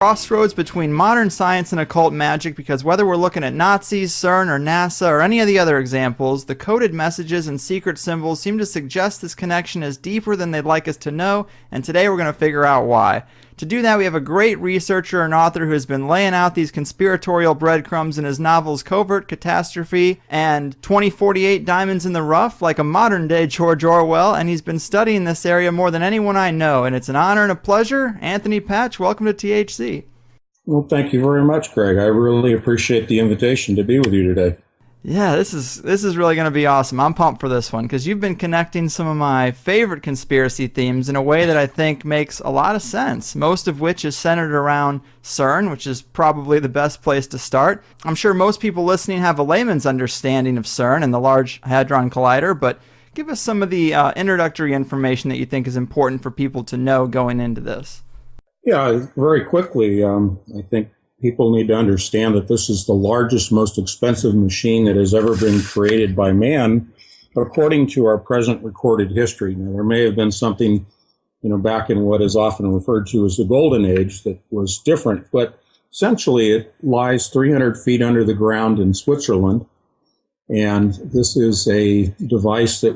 crossroads between modern science and occult magic, because whether we're looking at Nazis, CERN, or NASA, or any of the other examples, the coded messages and secret symbols seem to suggest this connection is deeper than they'd like us to know, and today we're going to figure out why. To do that, we have a great researcher and author who has been laying out these conspiratorial breadcrumbs in his novels Covert Catastrophe and 2048 Diamonds in the Rough, like a modern-day George Orwell, and he's been studying this area more than anyone I know, and it's an honor and a pleasure. Anthony Patch, welcome to THC. Well, thank you very much, Greg. I really appreciate the invitation to be with you today. Yeah, this is really going to be awesome. I'm pumped for this one because you've been connecting some of my favorite conspiracy themes in a way that I think makes a lot of sense, most of which is centered around CERN, which is probably the best place to start. I'm sure most people listening have a layman's understanding of CERN and the Large Hadron Collider, but give us some of the introductory information that you think is important for people to know going into this. Yeah, very quickly, I think people need to understand that this is the largest, most expensive machine that has ever been created by man, according to our present recorded history. Now, there may have been something, back in what is often referred to as the Golden Age that was different, but essentially it lies 300 feet under the ground in Switzerland. And this is a device that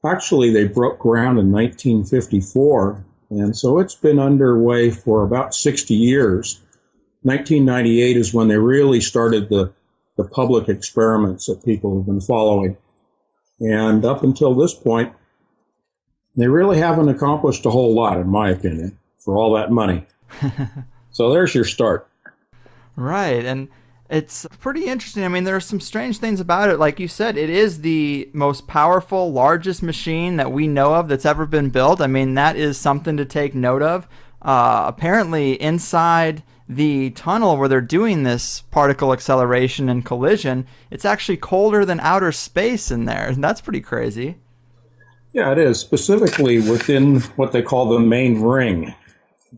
they broke ground in 1954. And so it's been underway for about 60 years. 1998 is when they really started the public experiments that people have been following. And up until this point, they really haven't accomplished a whole lot, in my opinion, for all that money. So there's your start. Right, and it's pretty interesting. I mean, there are some strange things about it. Like you said, it is the most powerful, largest machine that we know of that's ever been built. I mean, that is something to take note of. Apparently, inside the tunnel where they're doing this particle acceleration and collision, it's actually colder than outer space in there, and that's pretty crazy. Yeah, it is, specifically within what they call the main ring.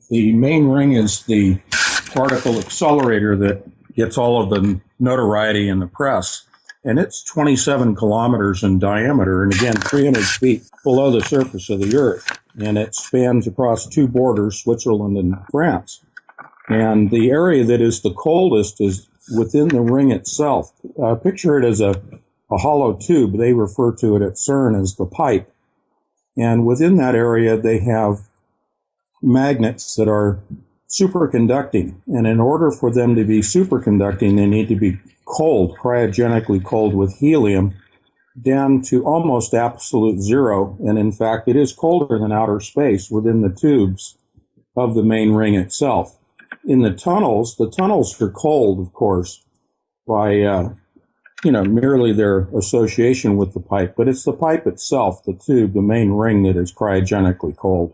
The main ring is the particle accelerator that gets all of the notoriety in the press, and it's 27 kilometers in diameter, and again, 300 feet below the surface of the Earth, and it spans across two borders, Switzerland and France. And the area that is the coldest is within the ring itself. Picture it as a hollow tube. They refer to it at CERN as the pipe. And within that area, they have magnets that are superconducting. And in order for them to be superconducting, they need to be cold, cryogenically cold with helium, down to almost absolute zero. And in fact, it is colder than outer space within the tubes of the main ring itself. In the tunnels are cold, of course, by, merely their association with the pipe. But it's the pipe itself, the tube, the main ring, that is cryogenically cold.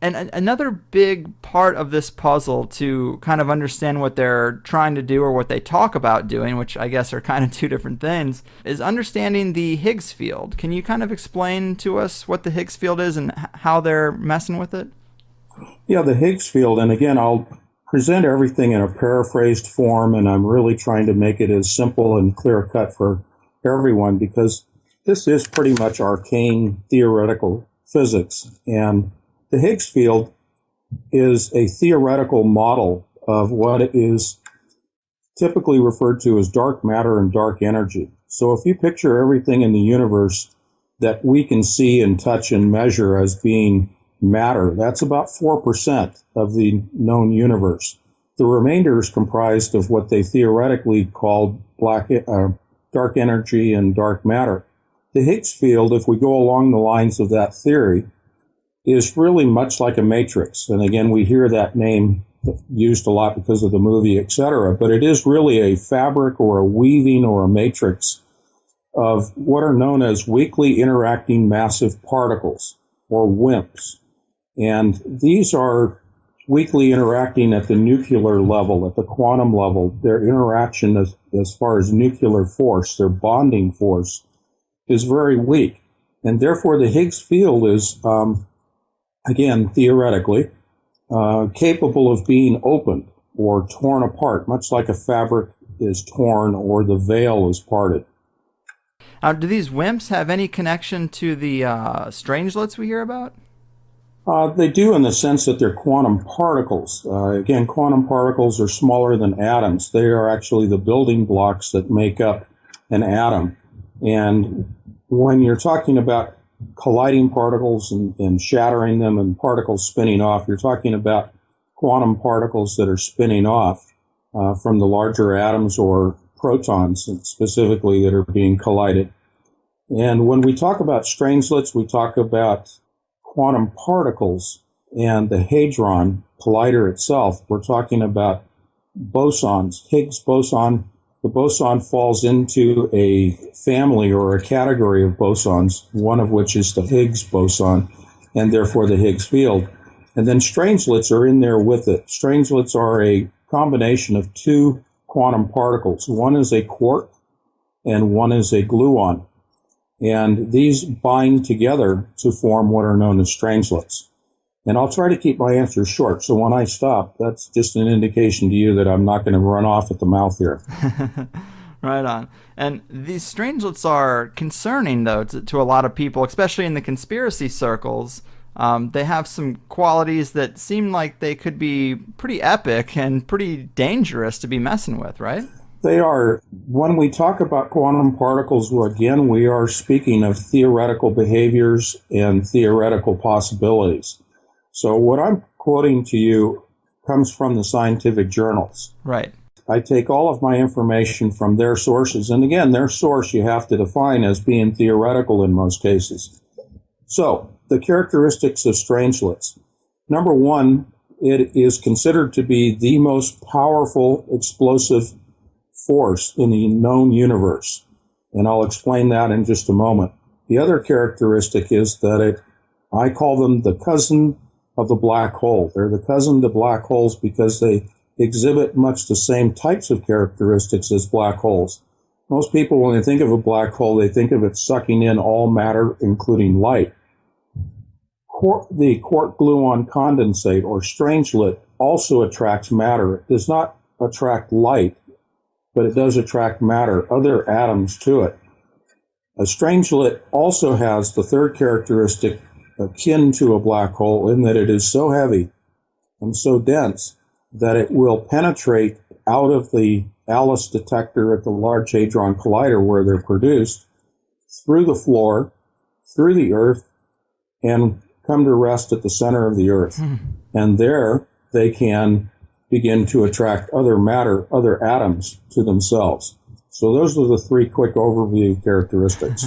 And another big part of this puzzle to kind of understand what they're trying to do or what they talk about doing, which I guess are kind of two different things, is understanding the Higgs field. Can you kind of explain to us what the Higgs field is and how they're messing with it? Yeah, the Higgs field, and again, I'll present everything in a paraphrased form, and I'm really trying to make it as simple and clear-cut for everyone, because this is pretty much arcane theoretical physics. And the Higgs field is a theoretical model of what is typically referred to as dark matter and dark energy. So if you picture everything in the universe that we can see and touch and measure as being matter, that's about 4% of the known universe. The remainder is comprised of what they theoretically called dark energy and dark matter. The Higgs field, if we go along the lines of that theory, is really much like a matrix. And again, we hear that name used a lot because of the movie, etc. But it is really a fabric or a weaving or a matrix of what are known as weakly interacting massive particles, or WIMPs. And these are weakly interacting at the nuclear level, at the quantum level. Their interaction as far as nuclear force, their bonding force, is very weak. And therefore the Higgs field is, again, theoretically, capable of being opened or torn apart, much like a fabric is torn or the veil is parted. Do these WIMPs have any connection to the strangelets we hear about? They do in the sense that they're quantum particles. Again, quantum particles are smaller than atoms. They are actually the building blocks that make up an atom. And when you're talking about colliding particles and shattering them and particles spinning off, you're talking about quantum particles that are spinning off from the larger atoms or protons specifically that are being collided. And when we talk about strangelets, we talk about quantum particles and the hadron collider itself. We're talking about bosons, Higgs boson. The boson falls into a family or a category of bosons, one of which is the Higgs boson, and therefore the Higgs field. And then strangelets are in there with it. Strangelets are a combination of two quantum particles. One is a quark and one is a gluon. And these bind together to form what are known as strangelets. And I'll try to keep my answers short, so when I stop, that's just an indication to you that I'm not going to run off at the mouth here. Right on. And these strangelets are concerning, though, to a lot of people, especially in the conspiracy circles. They have some qualities that seem like they could be pretty epic and pretty dangerous to be messing with, right? They are. When we talk about quantum particles, again, we are speaking of theoretical behaviors and theoretical possibilities. So what I'm quoting to you comes from the scientific journals. Right. I take all of my information from their sources. And again, their source you have to define as being theoretical in most cases. So the characteristics of strangelets. Number one, it is considered to be the most powerful explosive force in the known universe. And I'll explain that in just a moment. The other characteristic is that I call them the cousin of the black hole. They're the cousin to black holes because they exhibit much the same types of characteristics as black holes. Most people, when they think of a black hole, they think of it sucking in all matter, including light. The quark gluon condensate, or strangelet, also attracts matter. It does not attract light, but it does attract matter, other atoms to it. A strangelet also has the third characteristic akin to a black hole in that it is so heavy and so dense that it will penetrate out of the ALICE detector at the Large Hadron Collider where they're produced, through the floor, through the Earth, and come to rest at the center of the Earth. And there they can begin to attract other matter, other atoms to themselves. So those are the three quick overview characteristics.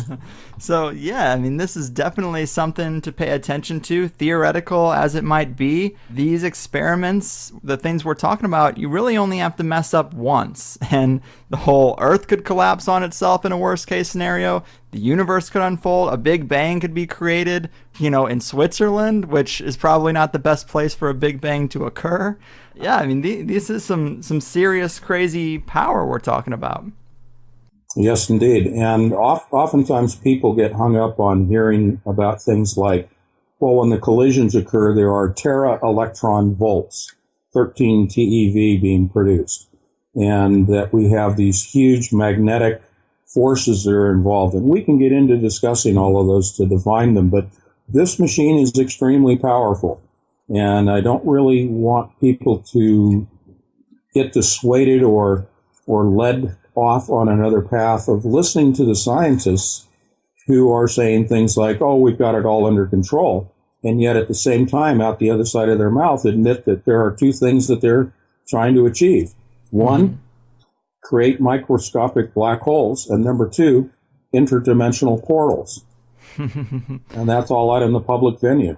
So yeah, I mean, this is definitely something to pay attention to, theoretical as it might be. These experiments, the things we're talking about, you really only have to mess up once, and the whole Earth could collapse on itself in a worst case scenario. The universe could unfold. A big bang could be created, in Switzerland, which is probably not the best place for a big bang to occur. Yeah, I mean, this is some serious, crazy power we're talking about. Yes, indeed. And oftentimes people get hung up on hearing about things like, well, when the collisions occur, there are tera electron volts, 13 TeV being produced, and that we have these huge magnetic forces that are involved. And we can get into discussing all of those to define them, but this machine is extremely powerful. And I don't really want people to get dissuaded or led off on another path of listening to the scientists who are saying things like, oh, we've got it all under control. And yet at the same time, out the other side of their mouth, admit that there are two things that they're trying to achieve. One, create microscopic black holes. And number two, interdimensional portals. And that's all out in the public venue.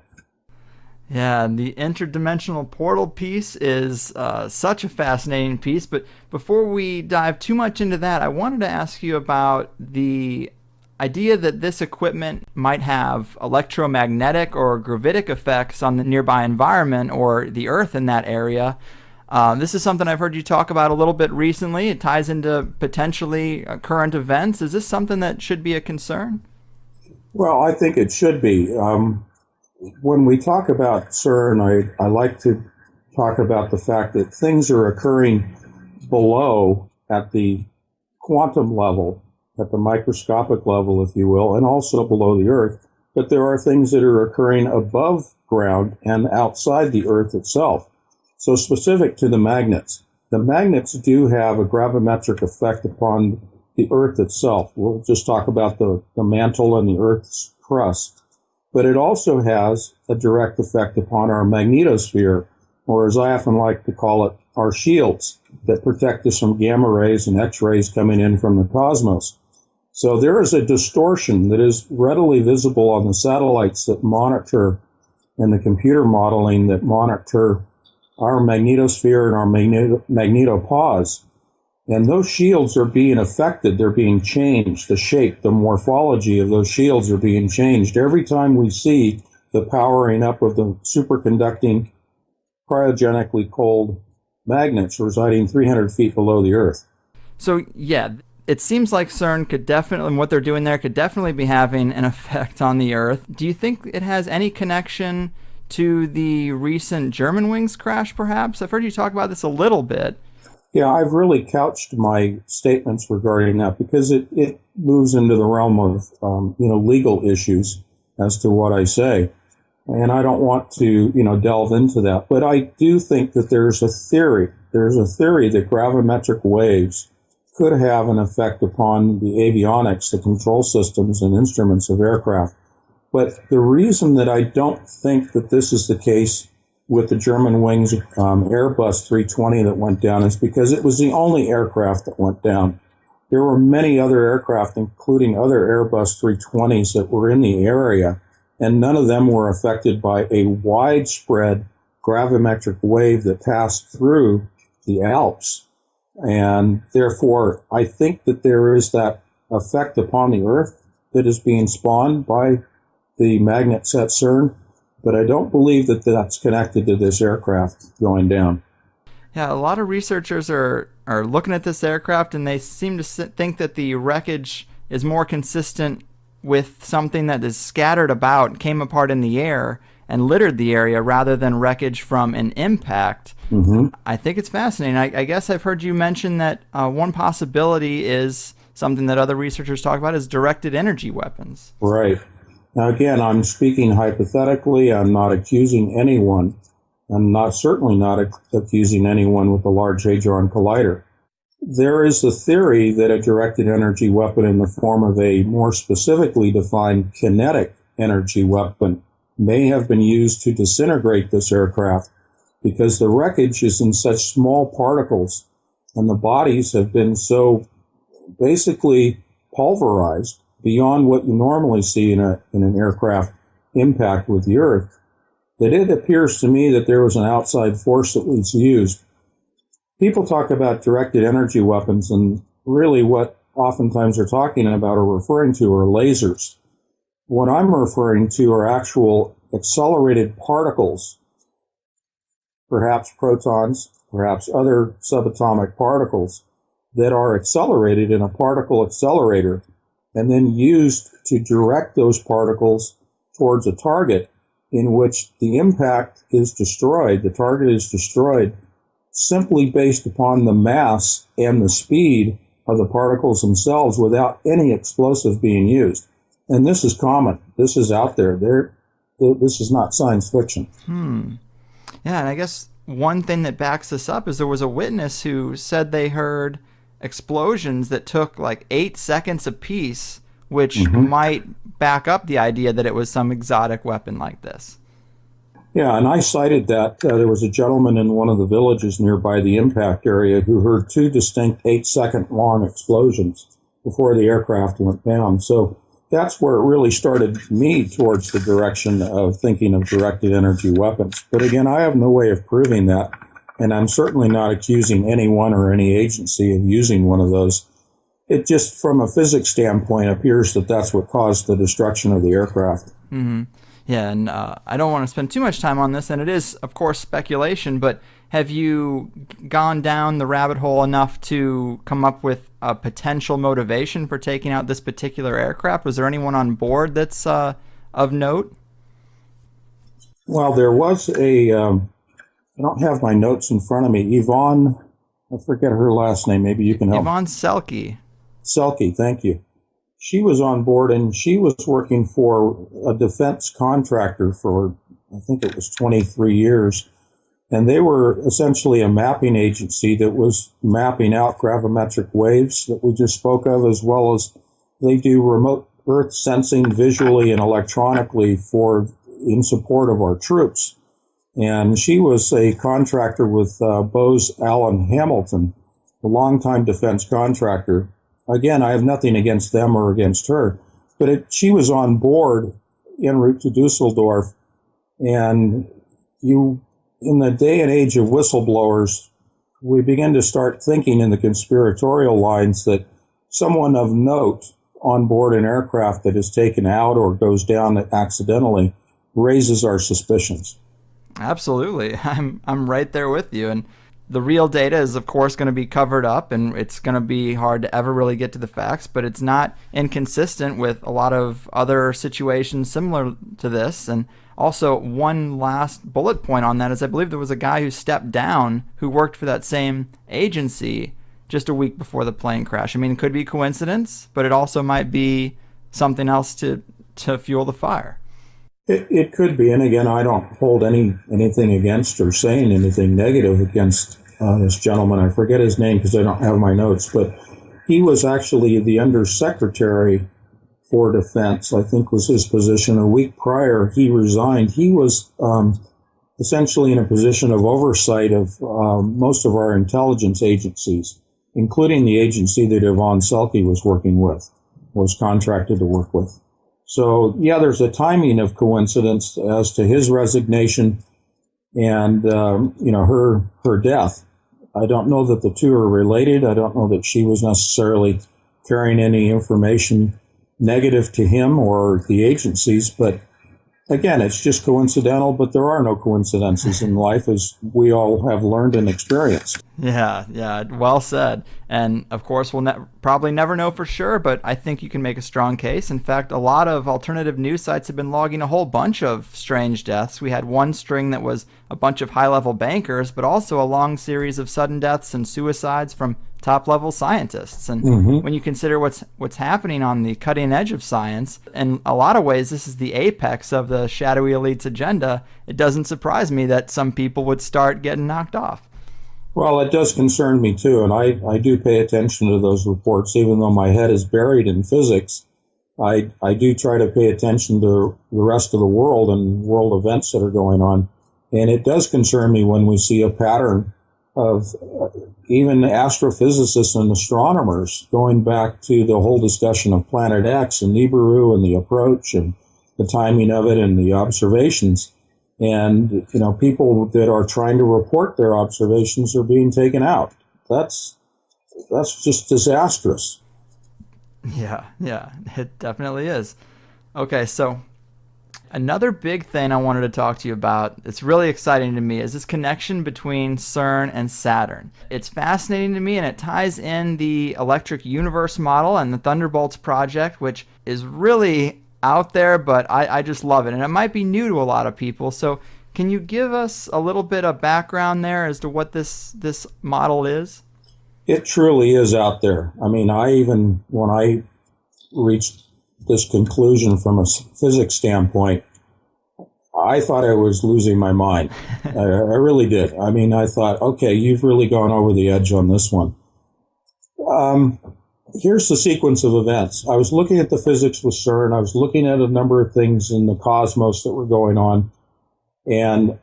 Yeah, the interdimensional portal piece is such a fascinating piece. But before we dive too much into that, I wanted to ask you about the idea that this equipment might have electromagnetic or gravitic effects on the nearby environment or the Earth in that area. This is something I've heard you talk about a little bit recently. It ties into potentially current events. Is this something that should be a concern? Well, I think it should be. When we talk about CERN, I like to talk about the fact that things are occurring below at the quantum level, at the microscopic level, if you will, and also below the Earth, but there are things that are occurring above ground and outside the Earth itself. So specific to the magnets do have a gravimetric effect upon the Earth itself. We'll just talk about the mantle and the Earth's crust. But it also has a direct effect upon our magnetosphere, or as I often like to call it, our shields that protect us from gamma rays and X-rays coming in from the cosmos. So there is a distortion that is readily visible on the satellites that monitor and the computer modeling that monitor our magnetosphere and our magnetopause. And those shields are being affected. They're being changed. The shape, the morphology of those shields are being changed every time we see the powering up of the superconducting, cryogenically cold magnets residing 300 feet below the Earth. So, yeah, it seems like CERN could definitely, and what they're doing there could definitely be having an effect on the Earth. Do you think it has any connection to the recent Germanwings crash, perhaps? I've heard you talk about this a little bit. Yeah, I've really couched my statements regarding that because it moves into the realm of legal issues as to what I say, and I don't want to delve into that. But I do think that there's a theory. There's a theory that gravimetric waves could have an effect upon the avionics, the control systems and instruments of aircraft. But the reason that I don't think that this is the case with the Germanwings Airbus 320 that went down is because it was the only aircraft that went down. There were many other aircraft, including other Airbus 320s that were in the area, and none of them were affected by a widespread gravimetric wave that passed through the Alps. And therefore, I think that there is that effect upon the Earth that is being spawned by the magnets at CERN, but I don't believe that that's connected to this aircraft going down. Yeah, a lot of researchers are looking at this aircraft, and they seem to think that the wreckage is more consistent with something that is scattered about, came apart in the air, and littered the area rather than wreckage from an impact. Mm-hmm. I think it's fascinating. I guess I've heard you mention that one possibility is something that other researchers talk about is directed energy weapons. Right. Now, again, I'm speaking hypothetically. I'm not accusing anyone. I'm certainly not accusing anyone with a Large Hadron Collider. There is a theory that a directed energy weapon in the form of a more specifically defined kinetic energy weapon may have been used to disintegrate this aircraft because the wreckage is in such small particles and the bodies have been so basically pulverized beyond what you normally see in an aircraft impact with the Earth, that it appears to me that there was an outside force that was used. People talk about directed energy weapons, and really what oftentimes they're talking about or referring to are lasers. What I'm referring to are actual accelerated particles, perhaps protons, perhaps other subatomic particles, that are accelerated in a particle accelerator and then used to direct those particles towards a target in which the impact is destroyed, the target is destroyed, simply based upon the mass and the speed of the particles themselves without any explosive being used. And this is common. This is out there. This is not science fiction. Yeah, and I guess one thing that backs this up is there was a witness who said they heard explosions that took like 8 seconds apiece, which might back up the idea that it was some exotic weapon like this. Yeah, and I cited that. There was a gentleman in one of the villages nearby the impact area who heard 2 distinct 8-second long explosions before the aircraft went down. So that's where it really started me towards the direction of thinking of directed energy weapons. But again, I have no way of proving that. And I'm certainly not accusing anyone or any agency of using one of those. It just, from a physics standpoint, appears that that's what caused the destruction of the aircraft. Mm-hmm. Yeah, and I don't want to spend too much time on this, and it is, of course, speculation, but have you gone down the rabbit hole enough to come up with a potential motivation for taking out this particular aircraft? Was there anyone on board that's of note? Well, there was I don't have my notes in front of me. Yvonne, I forget her last name. Maybe you can help. Yvonne Selke. Selke, thank you. she was on board, and she was working for a defense contractor for, I think it was 23 years. And they were essentially a mapping agency that was mapping out gravimetric waves that we just spoke of, as well as they do remote Earth sensing visually and electronically in support of our troops. And she was a contractor with Bose Allen Hamilton, a longtime defense contractor. Again, I have nothing against them or against her, but she was on board en route to Dusseldorf. And in the day and age of whistleblowers, we begin to start thinking in the conspiratorial lines that someone of note on board an aircraft that is taken out or goes down accidentally raises our suspicions. Absolutely. I'm right there with you. And the real data is, of course, going to be covered up, and it's going to be hard to ever really get to the facts, but it's not inconsistent with a lot of other situations similar to this. And also, one last bullet point on that is I believe there was a guy who stepped down who worked for that same agency just a week before the plane crash. I mean, it could be coincidence, but it also might be something else to fuel the fire. It could be, and again, I don't hold anything against or saying anything negative against this gentleman. I forget his name because I don't have my notes, but he was actually the undersecretary for defense, I think was his position. A week prior, he resigned. He was essentially in a position of oversight of most of our intelligence agencies, including the agency that Yvonne Selke was contracted to work with. So, yeah, there's a timing of coincidence as to his resignation and, her death. I don't know that the two are related. I don't know that she was necessarily carrying any information negative to him or the agencies, but again, it's just coincidental, but there are no coincidences in life, as we all have learned and experienced. Yeah, well said. And of course, we'll probably never know for sure, but I think you can make a strong case. In fact, a lot of alternative news sites have been logging a whole bunch of strange deaths. We had one string that was a bunch of high-level bankers, but also a long series of sudden deaths and suicides from top-level scientists. And when you consider what's happening on the cutting edge of science, in a lot of ways, this is the apex of the shadowy elite's agenda. It doesn't surprise me that some people would start getting knocked off. Well, it does concern me, too, and I do pay attention to those reports. Even though my head is buried in physics, I do try to pay attention to the rest of the world and world events that are going on. And it does concern me when we see a pattern of even astrophysicists and astronomers going back to the whole discussion of Planet X and Nibiru and the approach and the timing of it and the observations. And, people that are trying to report their observations are being taken out. That's just disastrous. Yeah, it definitely is. Okay, so another big thing I wanted to talk to you about that's really exciting to me is this connection between CERN and Saturn. It's fascinating to me, and it ties in the electric universe model and the Thunderbolts project, which is really out there, but I just love it. And it might be new to a lot of people. So can you give us a little bit of background there as to what this model is? It truly is out there. I mean, when I reached this conclusion from a physics standpoint, I thought I was losing my mind. I really did. I mean, I thought, okay, you've really gone over the edge on this one. Here's the sequence of events. I was looking at the physics with CERN. I was looking at a number of things in the cosmos that were going on. And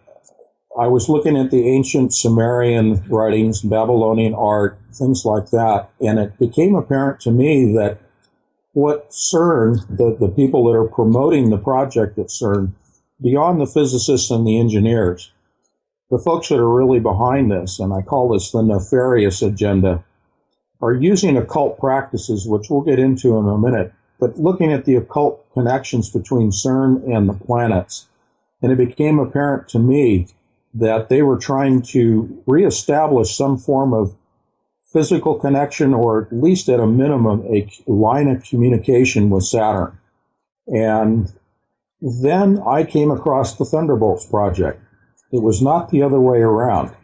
I was looking at the ancient Sumerian writings, Babylonian art, things like that. And it became apparent to me that what CERN, the people that are promoting the project at CERN, beyond the physicists and the engineers, the folks that are really behind this, and I call this the nefarious agenda, are using occult practices, which we'll get into in a minute, but looking at the occult connections between CERN and the planets. And it became apparent to me that they were trying to reestablish some form of physical connection, or at least at a minimum, a line of communication with Saturn. And then I came across the Thunderbolts project. It was not the other way around.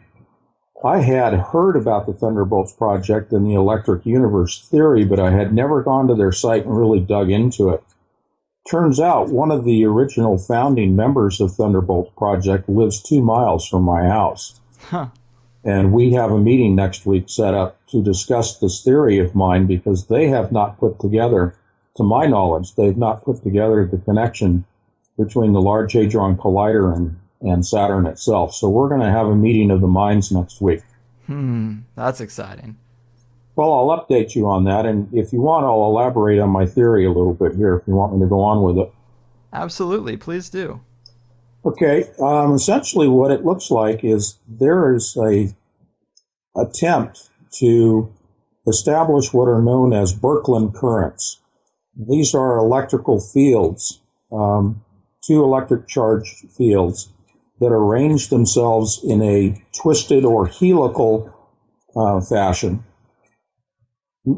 I had heard about the Thunderbolts project and the electric universe theory, but I had never gone to their site and really dug into it. Turns out one of the original founding members of Thunderbolts project lives 2 miles from my house. Huh. And we have a meeting next week set up to discuss this theory of mine, because they have not put together, to my knowledge, they've not put together the connection between the Large Hadron Collider and Saturn itself. So we're going to have a meeting of the minds next week. That's exciting. Well, I'll update you on that, and if you want, I'll elaborate on my theory a little bit here if you want me to go on with it. Absolutely, please do. Okay, essentially what it looks like is there is a attempt to establish what are known as Birkeland currents. These are electrical fields, 2 electric charge fields that arrange themselves in a twisted or helical fashion,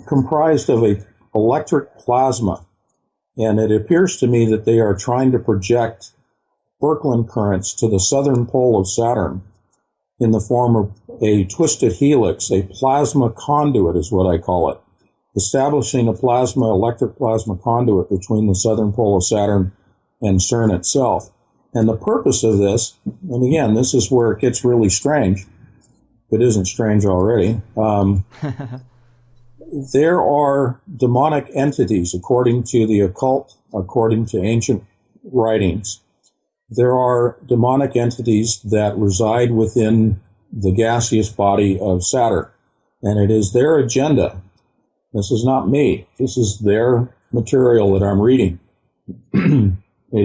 comprised of a electric plasma. And it appears to me that they are trying to project Birkeland currents to the southern pole of Saturn in the form of a twisted helix. A plasma conduit is what I call it, establishing a electric plasma conduit between the southern pole of Saturn and CERN itself. And the purpose of this, and again, this is where it gets really strange, if it isn't strange already, there are demonic entities, according to the occult, according to ancient writings. There are demonic entities that reside within the gaseous body of Saturn, and it is their agenda. This is not me. This is their material that I'm reading. It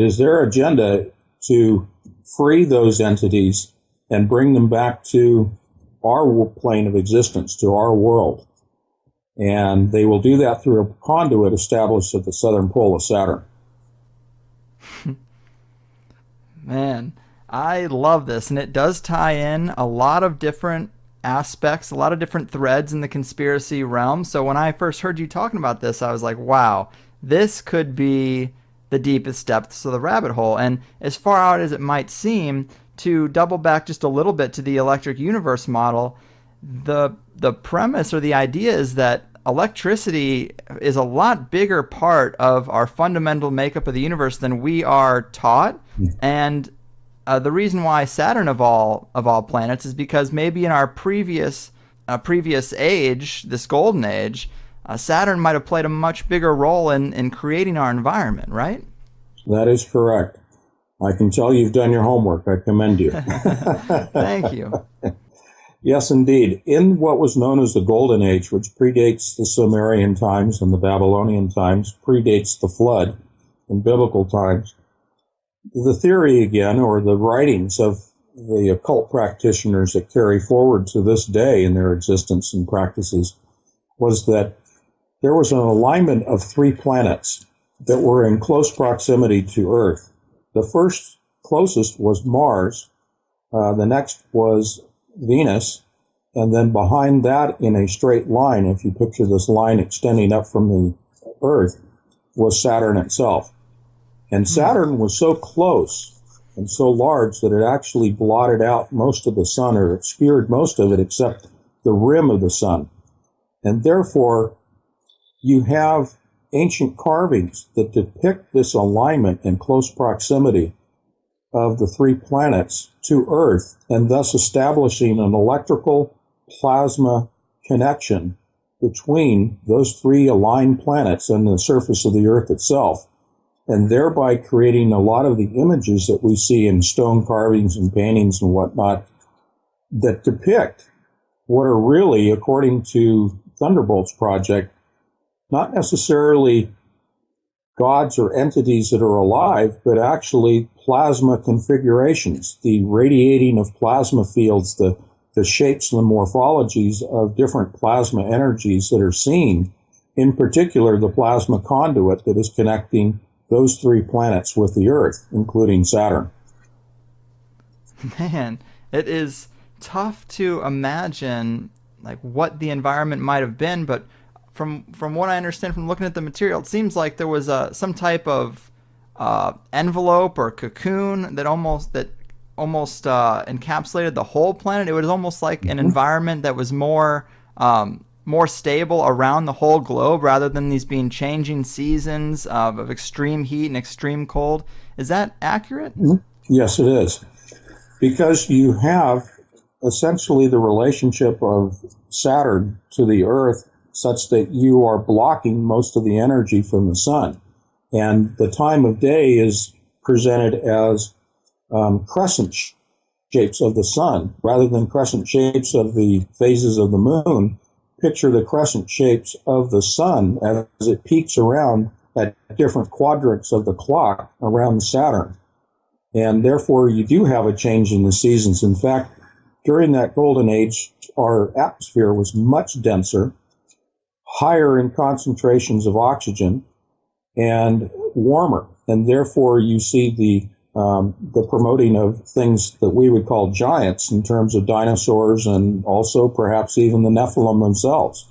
is their agenda to free those entities and bring them back to our plane of existence, to our world. And they will do that through a conduit established at the southern pole of Saturn. Man, I love this, and it does tie in a lot of different aspects, a lot of different threads in the conspiracy realm. So when I first heard you talking about this, I was like, wow, this could be the deepest depths of the rabbit hole. And as far out as it might seem, to double back just a little bit to the electric universe model, the premise or the idea is that electricity is a lot bigger part of our fundamental makeup of the universe than we are taught. And the reason why Saturn of all planets is because maybe in our previous age, this golden age, Saturn might have played a much bigger role in creating our environment, right? That is correct. I can tell you've done your homework. I commend you. Thank you. Yes, indeed. In what was known as the Golden Age, which predates the Sumerian times and the Babylonian times, predates the flood in biblical times, the theory again, or the writings of the occult practitioners that carry forward to this day in their existence and practices, was that there was an alignment of 3 planets that were in close proximity to Earth. The first closest was Mars, the next was Venus, and then behind that in a straight line, if you picture this line extending up from the Earth, was Saturn itself. And Saturn was so close and so large that it actually blotted out most of the sun, or obscured most of it except the rim of the sun. And therefore, you have ancient carvings that depict this alignment and close proximity of the 3 planets to Earth, and thus establishing an electrical plasma connection between those 3 aligned planets and the surface of the Earth itself, and thereby creating a lot of the images that we see in stone carvings and paintings and whatnot that depict what are really, according to Thunderbolts Project, not necessarily gods or entities that are alive, but actually plasma configurations, the radiating of plasma fields, the shapes and the morphologies of different plasma energies that are seen, in particular the plasma conduit that is connecting those 3 planets with the Earth, including Saturn. Man, it is tough to imagine like what the environment might have been, but from what I understand from looking at the material, it seems like there was some type of envelope or cocoon that almost encapsulated the whole planet. It was almost like an environment that was more stable around the whole globe rather than these being changing seasons of extreme heat and extreme cold. Is that accurate? Yes, it is. Because you have essentially the relationship of Saturn to the Earth such that you are blocking most of the energy from the sun. And the time of day is presented as crescent shapes of the sun rather than crescent shapes of the phases of the moon. Picture the crescent shapes of the sun as it peaks around at different quadrants of the clock around Saturn. And therefore, you do have a change in the seasons. In fact, during that golden age, our atmosphere was much denser, higher in concentrations of oxygen, and warmer. And therefore, you see the promoting of things that we would call giants in terms of dinosaurs and also perhaps even the Nephilim themselves.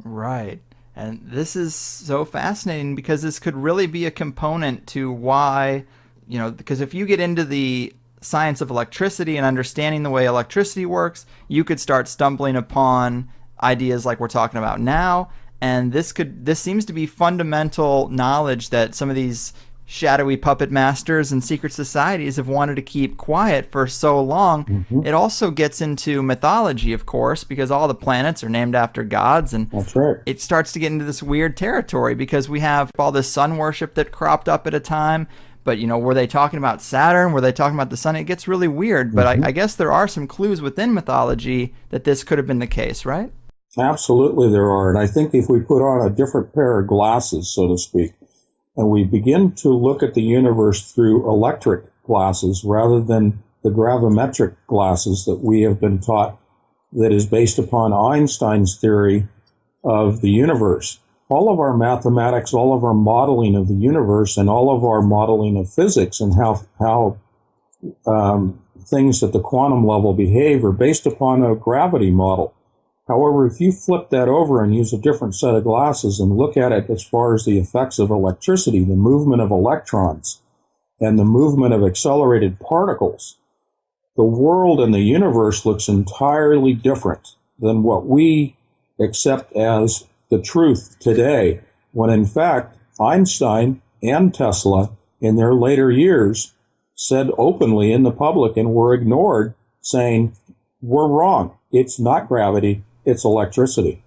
Right. And this is so fascinating because this could really be a component to why, because if you get into the science of electricity and understanding the way electricity works, you could start stumbling upon ideas like we're talking about now. And this seems to be fundamental knowledge that some of these shadowy puppet masters and secret societies have wanted to keep quiet for so long. It also gets into mythology, of course, because all the planets are named after gods, and that's right. It starts to get into this weird territory because we have all this sun worship that cropped up at a time. But, were they talking about Saturn? Were they talking about the sun? It gets really weird. But I guess there are some clues within mythology that this could have been the case, right? Absolutely there are. And I think if we put on a different pair of glasses, so to speak, and we begin to look at the universe through electric glasses rather than the gravimetric glasses that we have been taught that is based upon Einstein's theory of the universe. All of our mathematics, all of our modeling of the universe, and all of our modeling of physics and how things at the quantum level behave are based upon a gravity model. However, if you flip that over and use a different set of glasses and look at it as far as the effects of electricity, the movement of electrons, and the movement of accelerated particles, the world and the universe looks entirely different than what we accept as the truth today, when in fact Einstein and Tesla in their later years said openly in the public and were ignored, saying, we're wrong. It's not gravity, it's electricity.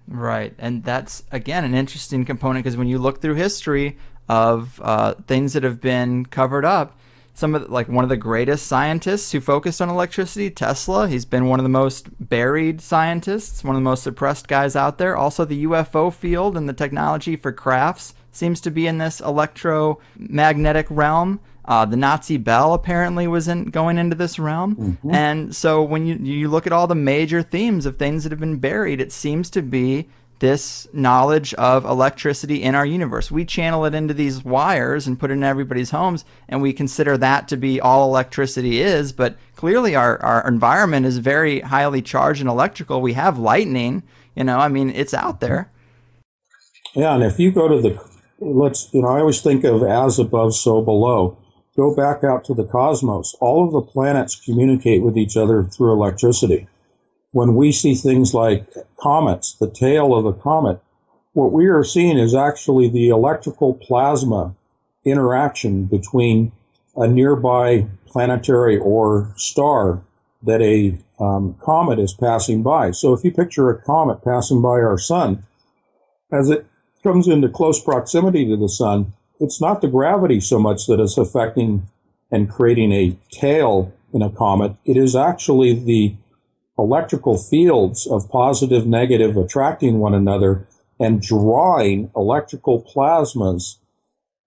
Right. And that's, again, an interesting component because when you look through history of things that have been covered up, one of the greatest scientists who focused on electricity, Tesla, he's been one of the most buried scientists, one of the most suppressed guys out there. Also, the UFO field and the technology for crafts seems to be in this electromagnetic realm. The Nazi bell apparently was going into this realm. And so when you look at all the major themes of things that have been buried, it seems to be this knowledge of electricity in our universe. We channel it into these wires and put it in everybody's homes, and we consider that to be all electricity is, but clearly our environment is very highly charged and electrical. We have lightning, it's out there. Yeah, and if you go to I always think of as above, so below. Go back out to the cosmos. All of the planets communicate with each other through electricity. When we see things like comets, the tail of a comet, what we are seeing is actually the electrical plasma interaction between a nearby planetary or star that a comet is passing by. So if you picture a comet passing by our sun, as it comes into close proximity to the sun, it's not the gravity so much that is affecting and creating a tail in a comet. It is actually the electrical fields of positive, negative attracting one another and drawing electrical plasmas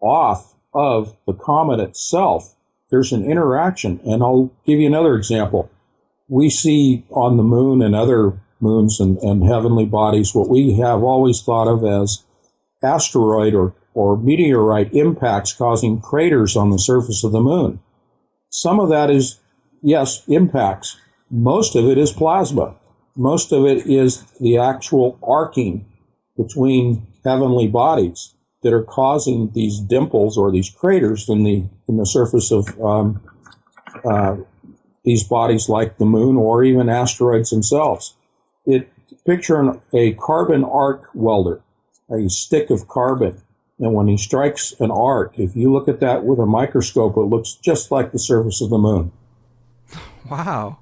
off of the comet itself. There's an interaction. And I'll give you another example. We see on the moon and other moons and heavenly bodies what we have always thought of as asteroid or meteorite impacts causing craters on the surface of the moon. Some of that is, yes, impacts. Most of it is plasma. Most of it is the actual arcing between heavenly bodies that are causing these dimples or these craters in the surface of these bodies like the moon or even asteroids themselves. Picture a carbon arc welder, a stick of carbon. And when he strikes an arc, if you look at that with a microscope, it looks just like the surface of the moon. Wow.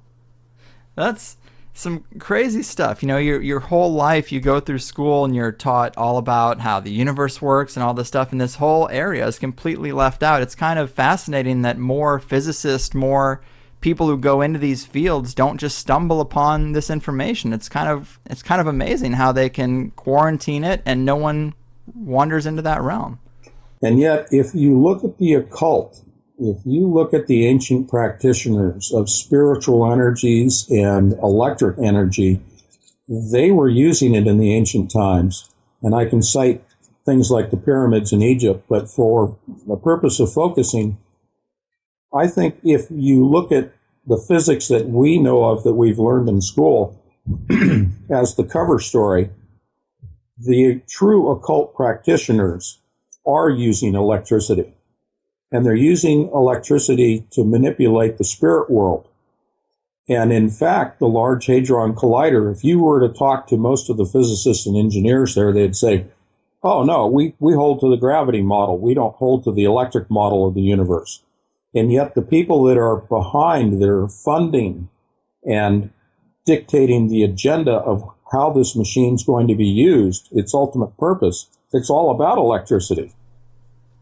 That's some crazy stuff. You know, your whole life you go through school and you're taught all about how the universe works and all this stuff, and this whole area is completely left out. It's kind of fascinating that more physicists, more people who go into these fields don't just stumble upon this information. It's kind of amazing how they can quarantine it and no one wanders into that realm. And yet, if you look at the occult, if you look at the ancient practitioners of spiritual energies and electric energy, they were using it in the ancient times. And I can cite things like the pyramids in Egypt, but for the purpose of focusing, I think if you look at the physics that we know of that we've learned in school as the cover story, the true occult practitioners are using electricity. And they're using electricity to manipulate the spirit world. And in fact, the Large Hadron Collider, if you were to talk to most of the physicists and engineers there, they'd say, oh, no, we hold to the gravity model. We don't hold to the electric model of the universe. And yet the people that are behind, they're funding and dictating the agenda of how this machine's going to be used, its ultimate purpose, it's all about electricity.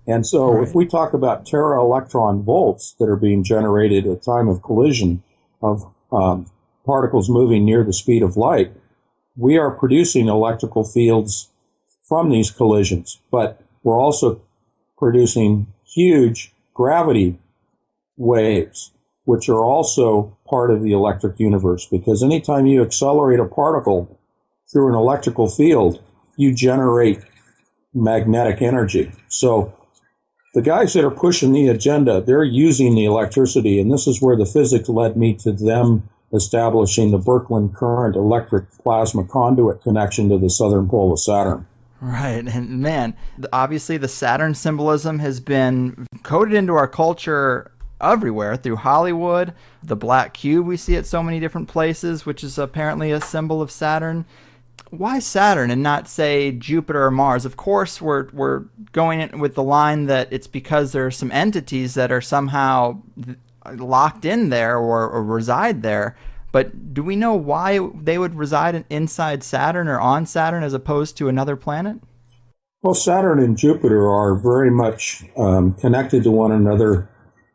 And so if we talk about tera-electron volts that are being generated at time of collision of particles moving near the speed of light, we are producing electrical fields from these collisions. But we're also producing huge gravity waves, which are also part of the electric universe. Because anytime you accelerate a particle through an electrical field, you generate magnetic energy. So the guys that are pushing the agenda, they're using the electricity, and this is where the physics led me to them establishing the Birkeland current electric plasma conduit connection to the southern pole of Saturn. Right, and man, obviously the Saturn symbolism has been coded into our culture everywhere through Hollywood. The black cube we see at so many different places, which is apparently a symbol of Saturn. Why Saturn and not, say, Jupiter or Mars? Of course, we're going in with the line that it's because there are some entities that are somehow locked in there or reside there. But do we know why they would reside inside Saturn or on Saturn as opposed to another planet? Well, Saturn and Jupiter are very much connected to one another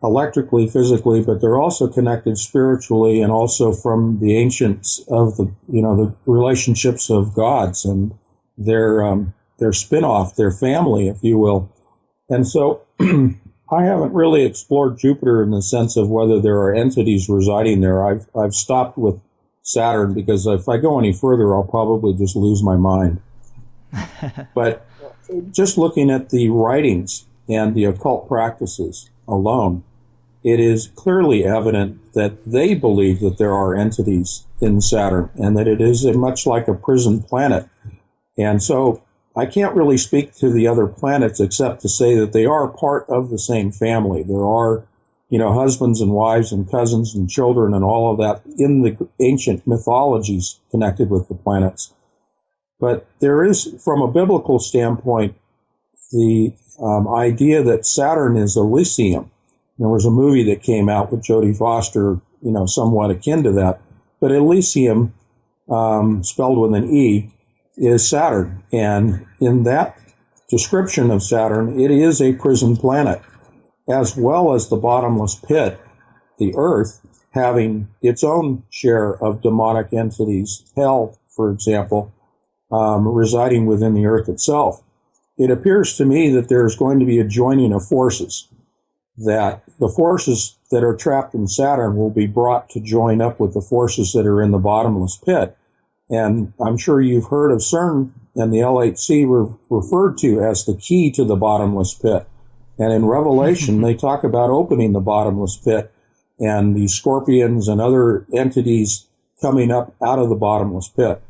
electrically, physically, but they're also connected spiritually and also from the ancients of the relationships of gods and their spin-off, their family, if you will. And so I haven't really explored Jupiter in the sense of whether there are entities residing there. I've stopped with Saturn because if I go any further, I'll probably just lose my mind. But just looking at the writings and the occult practices alone, it is clearly evident that they believe that there are entities in Saturn and that it is much like a prison planet. And so I can't really speak to the other planets except to say that they are part of the same family. There are, husbands and wives and cousins and children and all of that in the ancient mythologies connected with the planets. But there is, from a biblical standpoint, the idea that Saturn is Elysium. There was a movie that came out with Jodie Foster, somewhat akin to that. But Elysium, spelled with an E, is Saturn. And in that description of Saturn, it is a prison planet, as well as the bottomless pit, the Earth, having its own share of demonic entities, hell, for example, residing within the Earth itself. It appears to me that there's going to be a joining of forces, that the forces that are trapped in Saturn will be brought to join up with the forces that are in the bottomless pit. And I'm sure you've heard of CERN and the LHC referred to as the key to the bottomless pit. And in Revelation, they talk about opening the bottomless pit and the scorpions and other entities coming up out of the bottomless pit.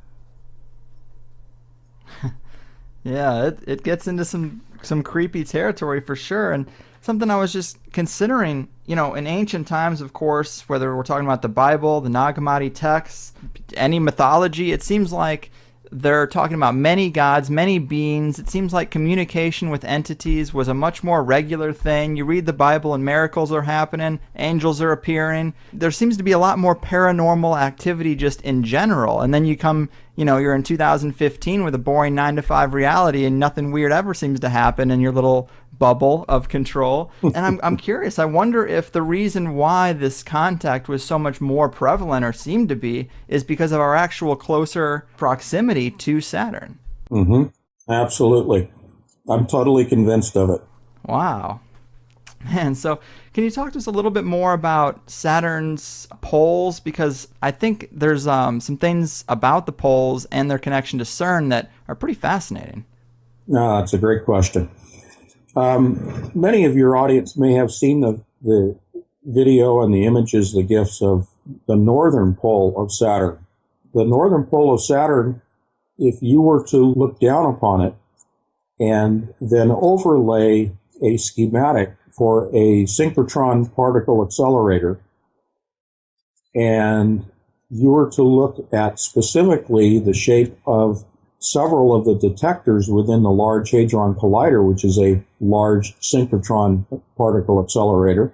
Yeah, it gets into some creepy territory for sure. And something I was just considering, in ancient times, of course, whether we're talking about the Bible, the Nag Hammadi texts, any mythology, it seems like they're talking about many gods, many beings. It seems like communication with entities was a much more regular thing. You read the Bible and miracles are happening, angels are appearing. There seems to be a lot more paranormal activity just in general. And then you come, you're in 2015 with a boring 9-to-5 reality and nothing weird ever seems to happen in your little bubble of control. And I'm curious. I wonder if the reason why this contact was so much more prevalent, or seemed to be, is because of our actual closer proximity to Saturn. Absolutely. I'm totally convinced of it. Wow. Man, so can you talk to us a little bit more about Saturn's poles? Because I think there's some things about the poles and their connection to CERN that are pretty fascinating. No, that's a great question. Many of your audience may have seen the video and the images, the GIFs of the northern pole of Saturn. The northern pole of Saturn, if you were to look down upon it and then overlay a schematic for a synchrotron particle accelerator, and you were to look at specifically the shape of several of the detectors within the Large Hadron Collider, which is a large synchrotron particle accelerator,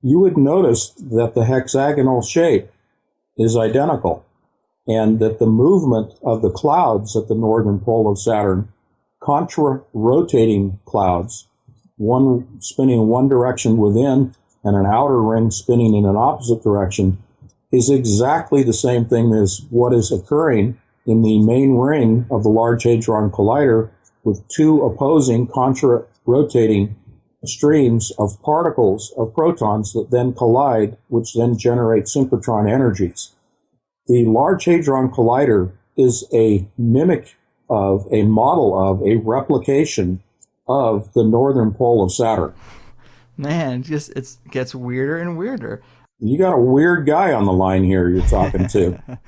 you would notice that the hexagonal shape is identical, and that the movement of the clouds at the northern pole of Saturn, contra-rotating clouds, one spinning one direction within and an outer ring spinning in an opposite direction, is exactly the same thing as what is occurring in the main ring of the Large Hadron Collider, with two opposing contra-rotating streams of particles of protons that then collide, which then generate synchrotron energies. The Large Hadron Collider is a mimic of, a model of, a replication of the northern pole of Saturn. Man, it gets weirder and weirder. You got a weird guy on the line here you're talking to.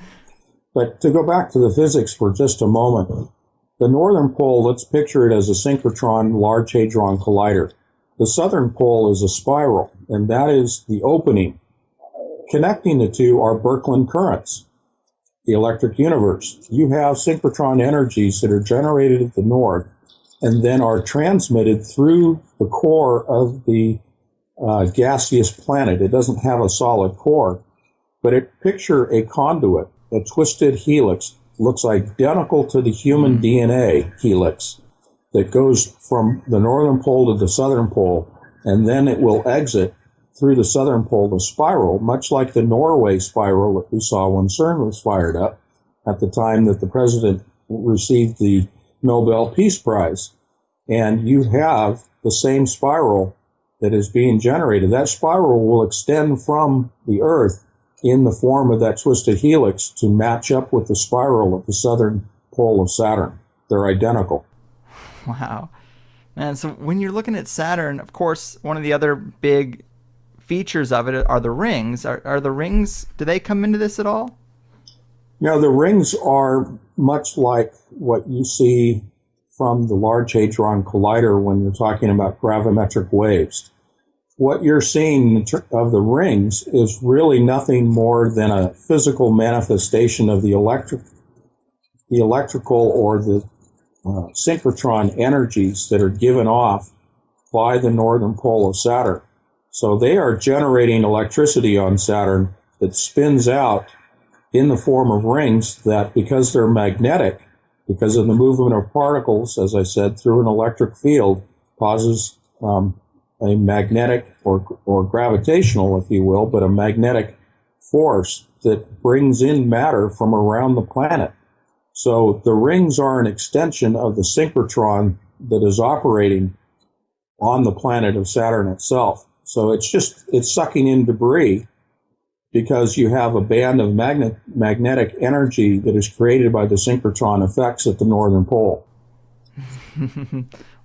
But to go back to the physics for just a moment, the northern pole, let's picture it as a synchrotron Large Hadron Collider. The southern pole is a spiral, and that is the opening. Connecting the two are Birkeland currents, the electric universe. You have synchrotron energies that are generated at the north and then are transmitted through the core of the gaseous planet. It doesn't have a solid core, but picture a conduit, a twisted helix, looks identical to the human DNA helix that goes from the northern pole to the southern pole, and then it will exit through the southern pole, the spiral, much like the Norway spiral that we saw when CERN was fired up at the time that the president received the Nobel Peace Prize. And you have the same spiral that is being generated. That spiral will extend from the Earth in the form of that twisted helix to match up with the spiral of the southern pole of Saturn. They're identical. Wow. Man, so when you're looking at Saturn, of course, one of the other big features of it are the rings. Are the rings, do they come into this at all? No, the rings are much like what you see from the Large Hadron Collider when you're talking about gravimetric waves. What you're seeing of the rings is really nothing more than a physical manifestation of the electrical or the synchrotron energies that are given off by the northern pole of Saturn. So they are generating electricity on Saturn that spins out in the form of rings that, because they're magnetic, because of the movement of particles, as I said, through an electric field, causes a magnetic or gravitational, if you will, but a magnetic force that brings in matter from around the planet. So the rings are an extension of the synchrotron that is operating on the planet of Saturn itself. So it's sucking in debris because you have a band of magnetic energy that is created by the synchrotron effects at the northern pole.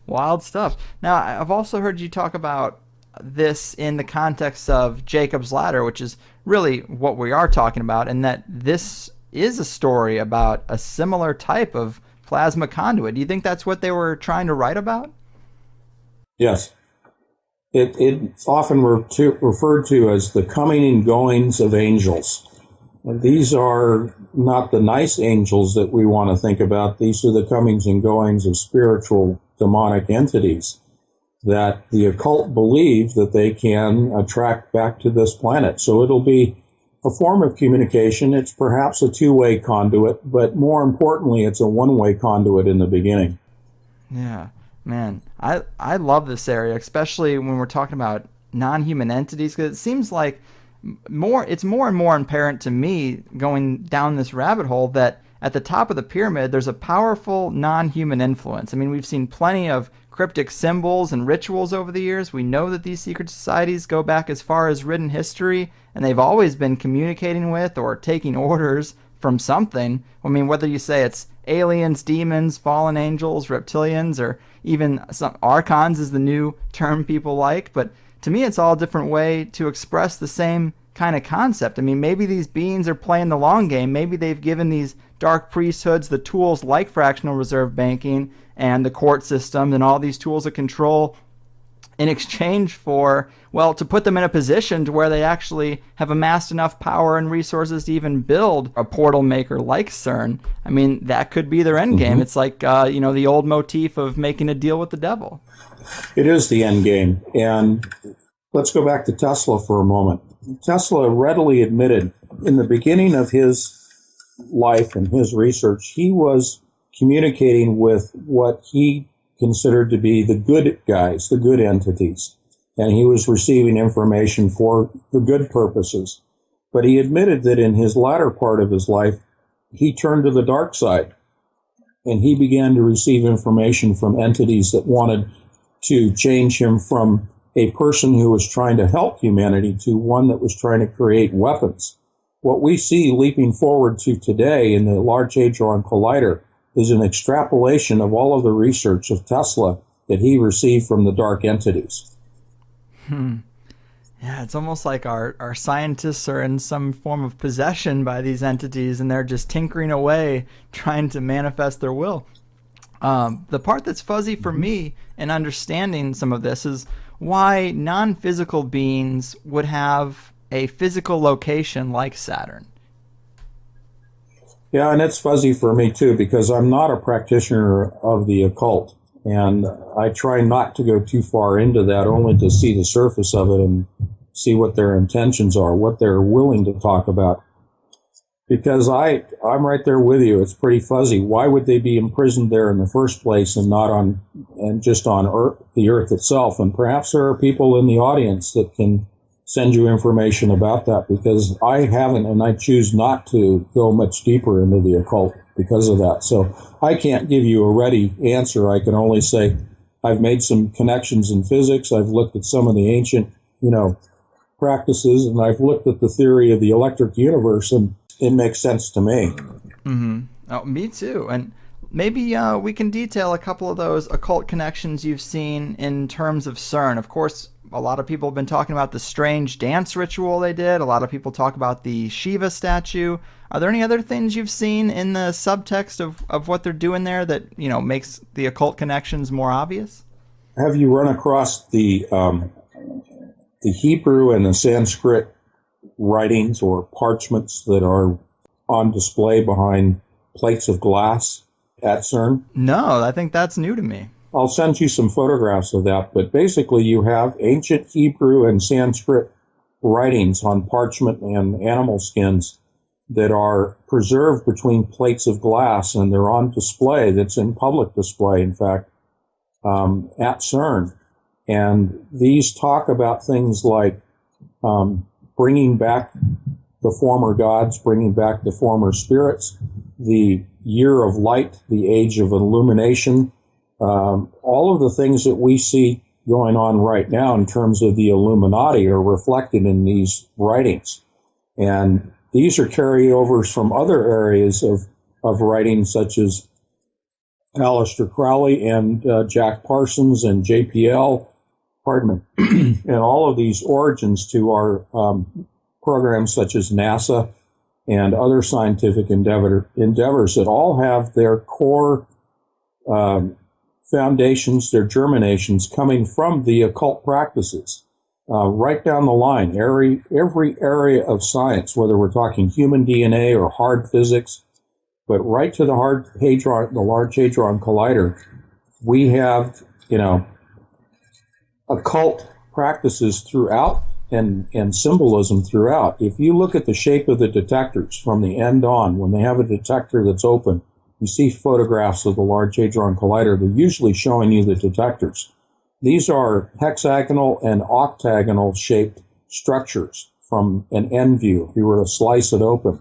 Wild stuff. Now, I've also heard you talk about this in the context of Jacob's Ladder, which is really what we are talking about, and that this is a story about a similar type of plasma conduit. Do you think that's what they were trying to write about? Yes. It's often referred to as the coming and goings of angels. And these are not the nice angels that we want to think about. These are the comings and goings of spiritual demonic entities that the occult believe that they can attract back to this planet. So it'll be a form of communication. It's perhaps a two-way conduit, but more importantly, it's a one-way conduit in the beginning. Yeah, man, I love this area, especially when we're talking about non-human entities, because it seems like it's more and more apparent to me going down this rabbit hole that at the top of the pyramid, there's a powerful non-human influence. I mean, we've seen plenty of cryptic symbols and rituals over the years. We know that these secret societies go back as far as written history, and they've always been communicating with or taking orders from something. I mean, whether you say it's aliens, demons, fallen angels, reptilians, or even some archons is the new term people like, but to me it's all a different way to express the same kind of concept. I mean, maybe these beings are playing the long game. Maybe they've given these dark priesthoods the tools like fractional reserve banking and the court system and all these tools of control in exchange for, well, to put them in a position to where they actually have amassed enough power and resources to even build a portal maker like CERN. I mean, that could be their end game. It's like, the old motif of making a deal with the devil. It is the end game. And let's go back to Tesla for a moment. Tesla readily admitted in the beginning of his life and his research, he was communicating with what he considered to be the good guys, the good entities. And he was receiving information for the good purposes. But he admitted that in his latter part of his life, he turned to the dark side. And he began to receive information from entities that wanted to change him from a person who was trying to help humanity to one that was trying to create weapons. What we see leaping forward to today in the Large Hadron Collider is an extrapolation of all of the research of Tesla that he received from the dark entities. Yeah, it's almost like our scientists are in some form of possession by these entities, and they're just tinkering away, trying to manifest their will. The part that's fuzzy for me in understanding some of this is why non-physical beings would have a physical location like Saturn. Yeah, and it's fuzzy for me too, because I'm not a practitioner of the occult. And I try not to go too far into that, only to see the surface of it and see what their intentions are, what they're willing to talk about. Because I'm right there with you. It's pretty fuzzy. Why would they be imprisoned there in the first place and not just on Earth, the Earth itself? And perhaps there are people in the audience that can send you information about that, because I haven't, and I choose not to go much deeper into the occult because of that. So I can't give you a ready answer. I can only say I've made some connections in physics. I've looked at some of the ancient, practices, and I've looked at the theory of the electric universe, and it makes sense to me. Oh, me too. And maybe we can detail a couple of those occult connections you've seen in terms of CERN. Of course, a lot of people have been talking about the strange dance ritual they did. A lot of people talk about the Shiva statue. Are there any other things you've seen in the subtext of what they're doing there that, makes the occult connections more obvious? Have you run across the Hebrew and the Sanskrit writings or parchments that are on display behind plates of glass at CERN? No, I think that's new to me. I'll send you some photographs of that, but basically you have ancient Hebrew and Sanskrit writings on parchment and animal skins that are preserved between plates of glass, and they're on display. That's in public display, in fact, at CERN. And these talk about things like bringing back the former gods, bringing back the former spirits, the year of light, the age of illumination, all of the things that we see going on right now in terms of the Illuminati are reflected in these writings. And these are carryovers from other areas of writing, such as Aleister Crowley and Jack Parsons and JPL, and all of these origins to our programs such as NASA and other scientific endeavors that all have their core foundations, their germinations coming from the occult practices, right down the line. Every area of science, whether we're talking human DNA or hard physics, but right to the Large Hadron Collider, we have, occult practices throughout and symbolism throughout. If you look at the shape of the detectors from the end on, when they have a detector that's open, you see photographs of the Large Hadron Collider. They're usually showing you the detectors. These are hexagonal and octagonal shaped structures from an end view, if you were to slice it open.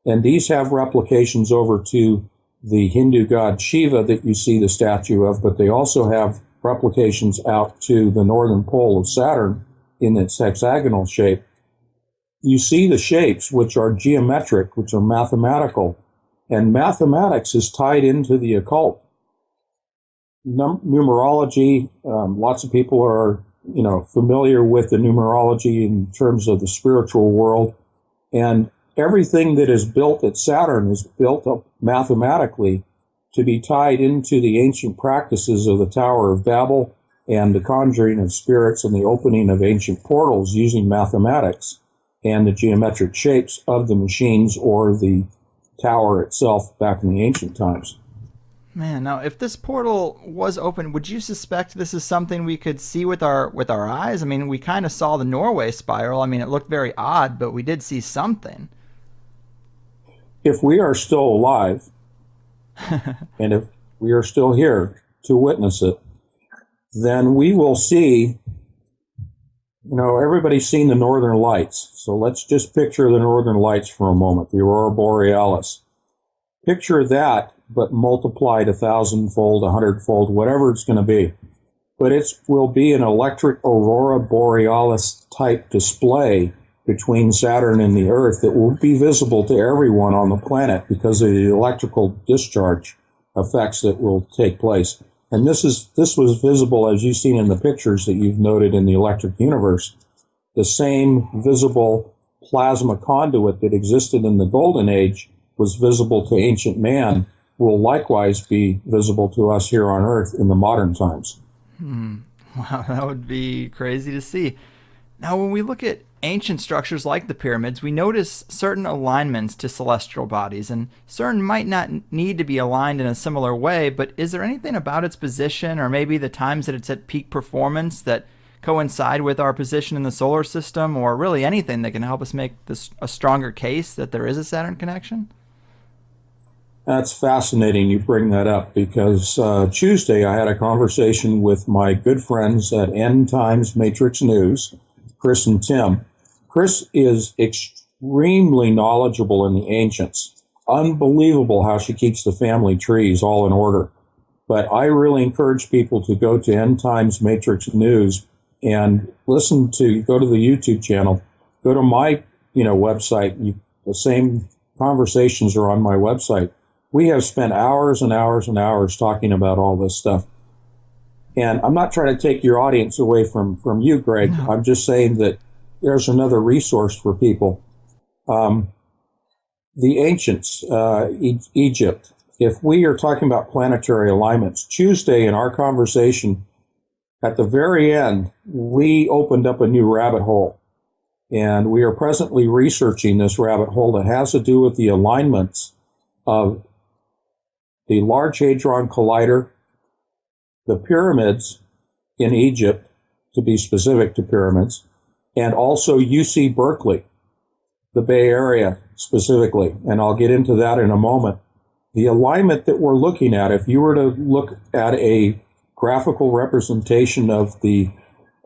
And these have replications over to the Hindu god Shiva that you see the statue of, but they also have replications out to the northern pole of Saturn in its hexagonal shape. You see the shapes, which are geometric, which are mathematical, and mathematics is tied into the occult. Numerology, lots of people are, familiar with the numerology in terms of the spiritual world, and everything that is built at Saturn is built up mathematically to be tied into the ancient practices of the Tower of Babel and the conjuring of spirits and the opening of ancient portals using mathematics and the geometric shapes of the machines or the tower itself back in the ancient times. Man, now if this portal was open, would you suspect this is something we could see with our eyes? I mean, we kind of saw the Norway spiral. I mean, it looked very odd, but we did see something. If we are still alive, and if we are still here to witness it, then we will see, everybody's seen the Northern Lights. So let's just picture the Northern Lights for a moment, the Aurora Borealis. Picture that, but multiplied 1,000-fold, 100-fold, whatever it's going to be. But it will be an electric Aurora Borealis type display between Saturn and the Earth that will be visible to everyone on the planet because of the electrical discharge effects that will take place. And this was visible, as you've seen in the pictures that you've noted in the electric universe. The same visible plasma conduit that existed in the Golden Age was visible to ancient man, will likewise be visible to us here on Earth in the modern times. Wow, that would be crazy to see. Now, when we look at ancient structures like the pyramids, we notice certain alignments to celestial bodies, and CERN might not need to be aligned in a similar way, but is there anything about its position or maybe the times that it's at peak performance that coincide with our position in the solar system, or really anything that can help us make this a stronger case that there is a Saturn connection? That's fascinating you bring that up because Tuesday I had a conversation with my good friends at End Times Matrix News, Chris and Tim. Chris is extremely knowledgeable in the ancients. Unbelievable how she keeps the family trees all in order. But I really encourage people to go to End Times Matrix News and go to the YouTube channel, go to my website. The same conversations are on my website. We have spent hours and hours and hours talking about all this stuff. And I'm not trying to take your audience away from you, Greg. No. I'm just saying that there's another resource for people. The ancients, Egypt, if we are talking about planetary alignments, Tuesday in our conversation, at the very end, we opened up a new rabbit hole. And we are presently researching this rabbit hole that has to do with the alignments of the Large Hadron Collider, the pyramids in Egypt, to be specific to pyramids, and also UC Berkeley, the Bay Area specifically. And I'll get into that in a moment. The alignment that we're looking at, if you were to look at a graphical representation of the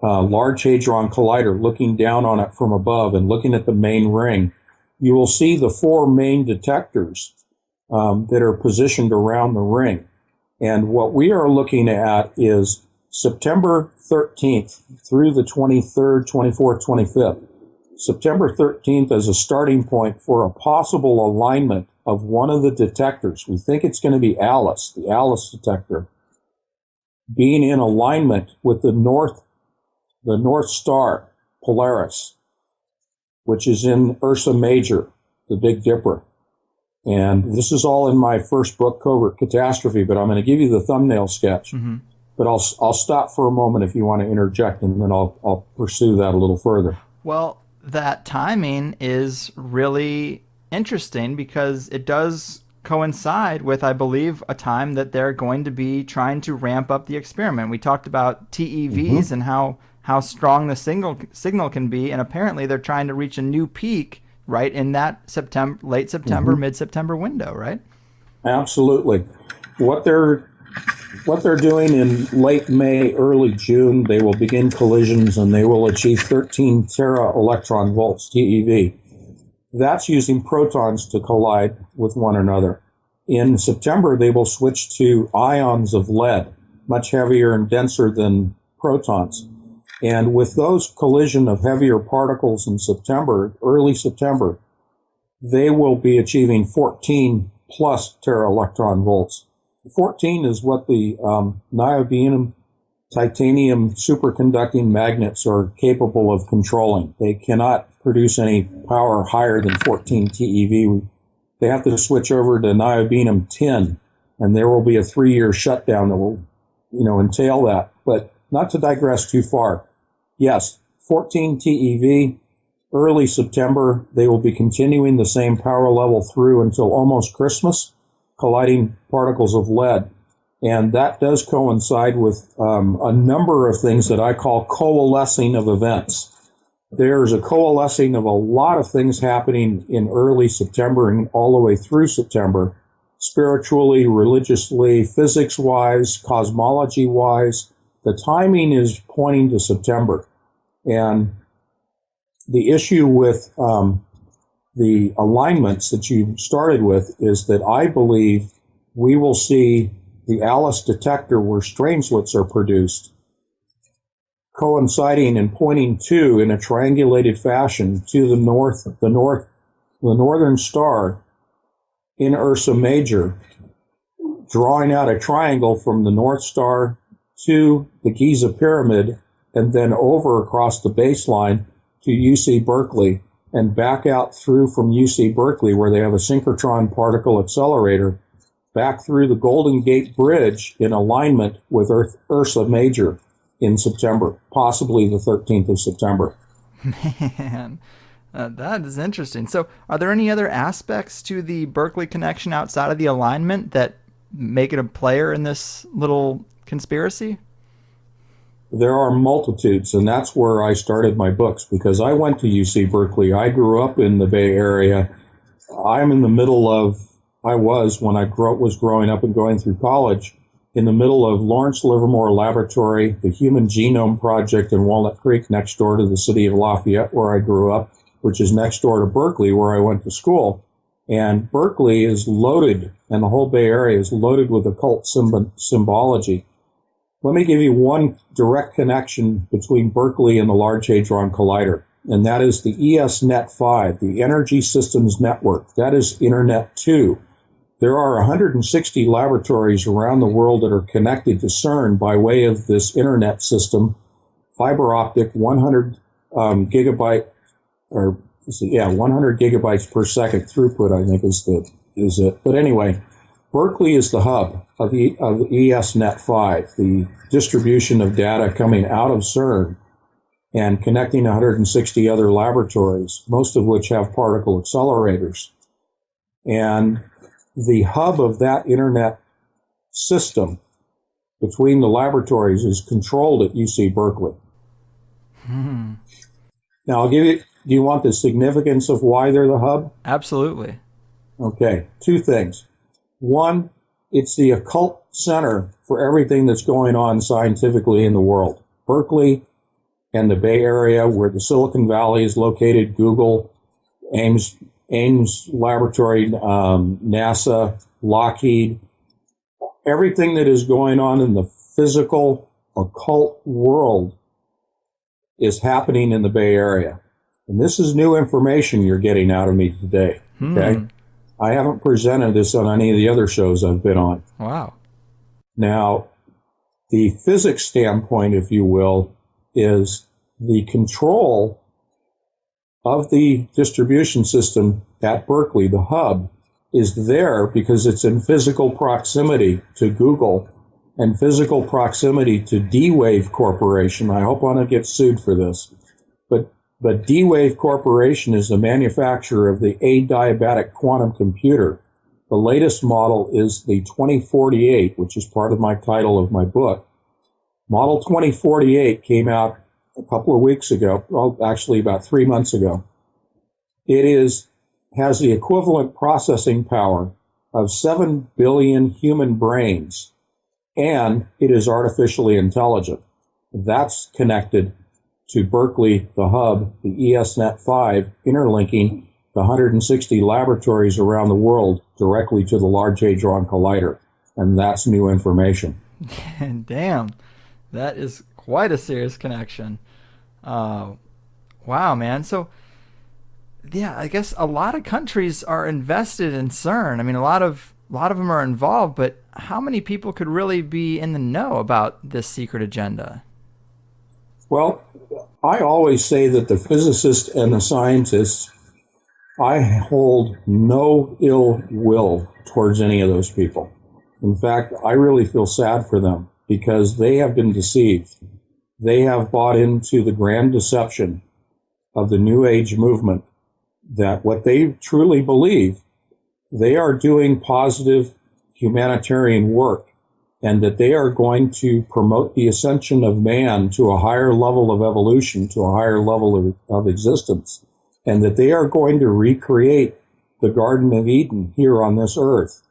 Large Hadron Collider, looking down on it from above and looking at the main ring, you will see the four main detectors that are positioned around the ring. And what we are looking at is September 13th through the 23rd, 24th, 25th. September 13th as a starting point for a possible alignment of one of the detectors. We think it's going to be Alice, the Alice detector, being in alignment with the North Star, Polaris, which is in Ursa Major, the Big Dipper. And this is all in my first book, Covert Catastrophe, but I'm going to give you the thumbnail sketch. Mm-hmm. But I'll stop for a moment if you want to interject, and then I'll pursue that a little further. Well, that timing is really interesting because it does coincide with, I believe, a time that they're going to be trying to ramp up the experiment. We talked about TEVs and how strong the signal can be, and apparently they're trying to reach a new peak right in that late September, mid-September window, right? Absolutely. What they're doing in late May, early June, they will begin collisions and they will achieve 13 tera electron volts, TeV. That's using protons to collide with one another. In September, they will switch to ions of lead, much heavier and denser than protons. And with those collision of heavier particles in September, early September, they will be achieving 14 plus tera electron volts. 14 is what the niobium titanium superconducting magnets are capable of controlling. They cannot produce any power higher than 14 TeV. They have to switch over to niobium 10, and there will be a 3-year shutdown that will, entail that. But not to digress too far. Yes, 14 TeV, early September, they will be continuing the same power level through until almost Christmas, colliding particles of lead. And that does coincide with a number of things that I call coalescing of events. There's a coalescing of a lot of things happening in early September and all the way through September, spiritually, religiously, physics-wise, cosmology-wise. The timing is pointing to September. And the issue with the alignments that you started with is that I believe we will see the Alice detector where strangelets are produced coinciding and pointing to, in a triangulated fashion, to the northern star in Ursa Major, drawing out a triangle from the North Star to the Giza Pyramid and then over across the baseline to UC Berkeley and back out through from UC Berkeley, where they have a synchrotron particle accelerator, back through the Golden Gate Bridge in alignment with Ursa Major in September, possibly the 13th of September. Man, that is interesting. So are there any other aspects to the Berkeley connection outside of the alignment that make it a player in this little conspiracy? There are multitudes, and that's where I started my books, because I went to UC Berkeley. I grew up in the Bay Area. I'm in the middle of, I was, when I was growing up and going through college, in the middle of Lawrence Livermore Laboratory, the Human Genome Project in Walnut Creek, next door to the city of Lafayette, where I grew up, which is next door to Berkeley, where I went to school. And Berkeley is loaded, and the whole Bay Area is loaded with occult symbology. Let me give you one direct connection between Berkeley and the Large Hadron Collider, and that is the ESNet5, the Energy Systems Network. That is Internet 2. There are 160 laboratories around the world that are connected to CERN by way of this internet system, fiber optic, 100 100 gigabytes per second throughput, I think is it. But anyway, Berkeley is the hub of ESNet5, the distribution of data coming out of CERN and connecting 160 other laboratories, most of which have particle accelerators. And the hub of that internet system between the laboratories is controlled at UC Berkeley. Now, I'll give you, do you want the significance of why they're the hub? Absolutely. Okay, two things. One, it's the occult center for everything that's going on scientifically in the world. Berkeley and the Bay Area, where the Silicon Valley is located, Google, Ames Laboratory, NASA, Lockheed, everything that is going on in the physical occult world is happening in the Bay Area. And this is new information you're getting out of me today. Okay? I haven't presented this on any of the other shows I've been on. Wow. Now, the physics standpoint, if you will, is the control of the distribution system at Berkeley, the hub, is there because it's in physical proximity to Google and physical proximity to D-Wave Corporation. I hope I don't get sued for this. But D-Wave Corporation is the manufacturer of the adiabatic quantum computer. The latest model is the 2048, which is part of my title of my book. Model 2048 came out a couple of weeks ago, well, actually about 3 months ago. It has the equivalent processing power of 7 billion human brains, and it is artificially intelligent. That's connected to Berkeley, the hub, the ESNet5, interlinking the 160 laboratories around the world directly to the Large Hadron Collider. And that's new information. Damn, that is quite a serious connection. Wow, man. So, yeah, I guess a lot of countries are invested in CERN. I mean, a lot of them are involved, but how many people could really be in the know about this secret agenda? Well, I always say that the physicists and the scientists, I hold no ill will towards any of those people. In fact, I really feel sad for them because they have been deceived. They have bought into the grand deception of the New Age movement that what they truly believe, they are doing positive humanitarian work, and that they are going to promote the ascension of man to a higher level of evolution, to a higher level of existence, and that they are going to recreate the Garden of Eden here on this earth,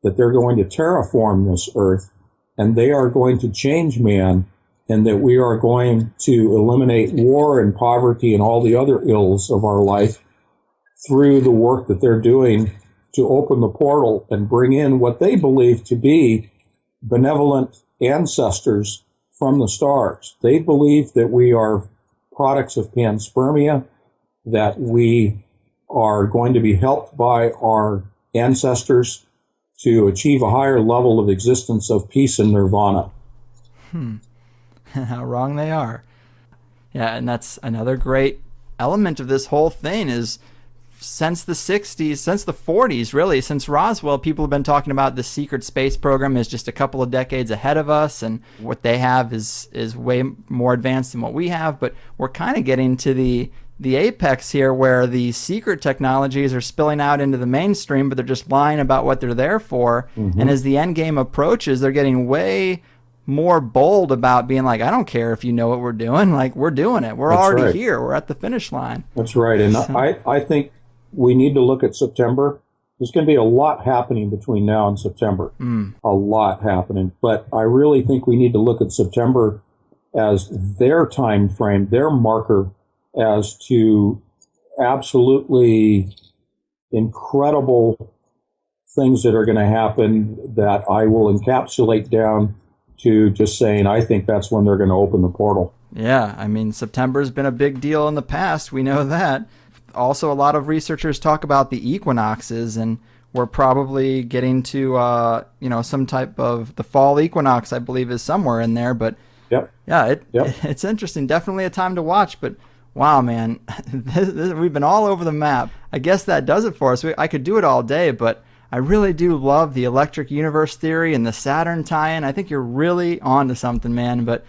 that they're going to terraform this earth, and they are going to change man, and that we are going to eliminate war and poverty and all the other ills of our life through the work that they're doing to open the portal and bring in what they believe to be benevolent ancestors from the stars. They believe that we are products of panspermia, that we are going to be helped by our ancestors to achieve a higher level of existence of peace and nirvana. How wrong they are. Yeah, and that's another great element of this whole thing is since the 60s, since the 40s, really, since Roswell, people have been talking about the secret space program is just a couple of decades ahead of us, and what they have is way more advanced than what we have, but we're kind of getting to the apex here where the secret technologies are spilling out into the mainstream, but they're just lying about what they're there for. Mm-hmm. And as the end game approaches, they're getting way more bold about being like, I don't care if you know what we're doing, like we're doing it. We're That's already right. Here. We're at the finish line. That's right. And I think we need to look at September. There's going to be a lot happening between now and September. A lot happening. But I really think we need to look at September as their time frame, their marker as to absolutely incredible things that are going to happen that I will encapsulate down to just saying, I think that's when they're going to open the portal. Yeah, I mean, September's been a big deal in the past. We know that. Also, a lot of researchers talk about the equinoxes, and we're probably getting to, some type of the fall equinox, I believe, is somewhere in there. But yeah, it's interesting. Definitely a time to watch. But wow, man, we've been all over the map. I guess that does it for us. I could do it all day, but I really do love the electric universe theory and the Saturn tie-in. I think you're really onto something, man. But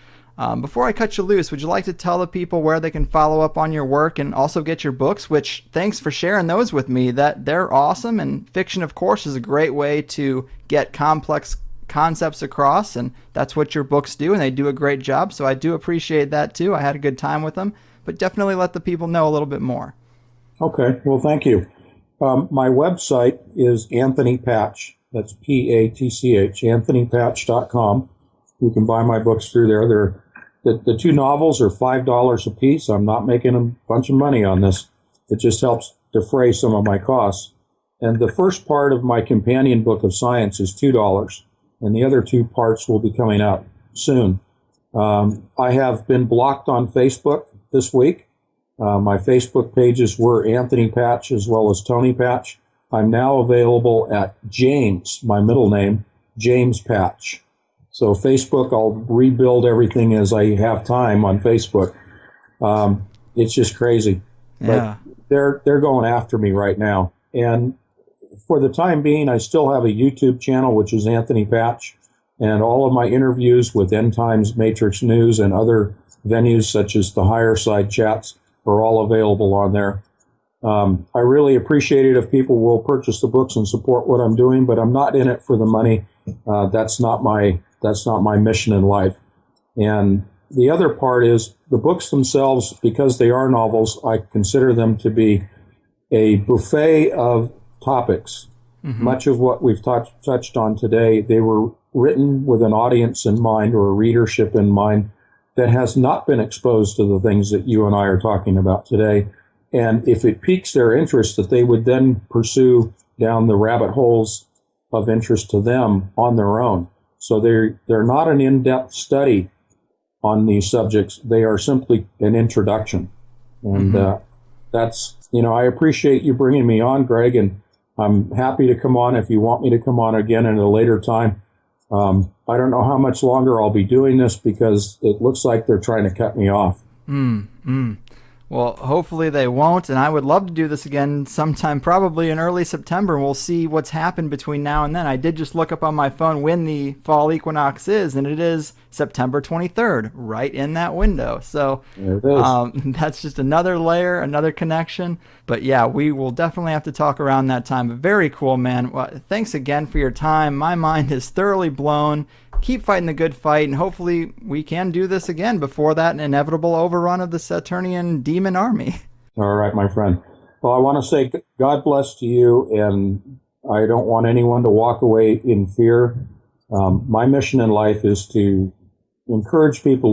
before I cut you loose, would you like to tell the people where they can follow up on your work and also get your books, which thanks for sharing those with me. That they're awesome, and fiction, of course, is a great way to get complex concepts across, and that's what your books do, and they do a great job, so I do appreciate that too. I had a good time with them, but definitely let the people know a little bit more. Okay, well, thank you. My website is Anthony Patch. That's P-A-T-C-H, anthonypatch.com. You can buy my books through there. The two novels are $5 a piece. I'm not making a bunch of money on this. It just helps defray some of my costs. And the first part of my companion book of science is $2, and the other two parts will be coming out soon. I have been blocked on Facebook this week. My Facebook pages were Anthony Patch as well as Tony Patch. I'm now available at James, my middle name, James Patch. So Facebook, I'll rebuild everything as I have time on Facebook. It's just crazy. Yeah. But they're going after me right now. And for the time being, I still have a YouTube channel, which is Anthony Patch, and all of my interviews with End Times, Matrix News, and other venues such as the �HighersideChats are all available on there. I really appreciate it if people will purchase the books and support what I'm doing, but I'm not in it for the money. That's not my mission in life. And the other part is the books themselves, because they are novels, I consider them to be a buffet of topics. Mm-hmm. Much of what we've touched on today, they were written with an audience in mind or a readership in mind that has not been exposed to the things that you and I are talking about today. And if it piques their interest, that they would then pursue down the rabbit holes of interest to them on their own. So they're not an in-depth study on these subjects. They are simply an introduction. And that's, I appreciate you bringing me on, Greg, and I'm happy to come on if you want me to come on again at a later time. I don't know how much longer I'll be doing this because it looks like they're trying to cut me off. Well, hopefully they won't, and I would love to do this again sometime, probably in early September. We'll see what's happened between now and then. I did just look up on my phone when the fall equinox is, and it is September 23rd, right in that window. So that's just another layer, another connection. But yeah, we will definitely have to talk around that time. But very cool, man. Well, thanks again for your time. My mind is thoroughly blown. Keep fighting the good fight, and hopefully we can do this again before that inevitable overrun of the Saturnian demon army. All right, my friend. Well, I want to say God bless to you, and I don't want anyone to walk away in fear. My mission in life is to encourage people to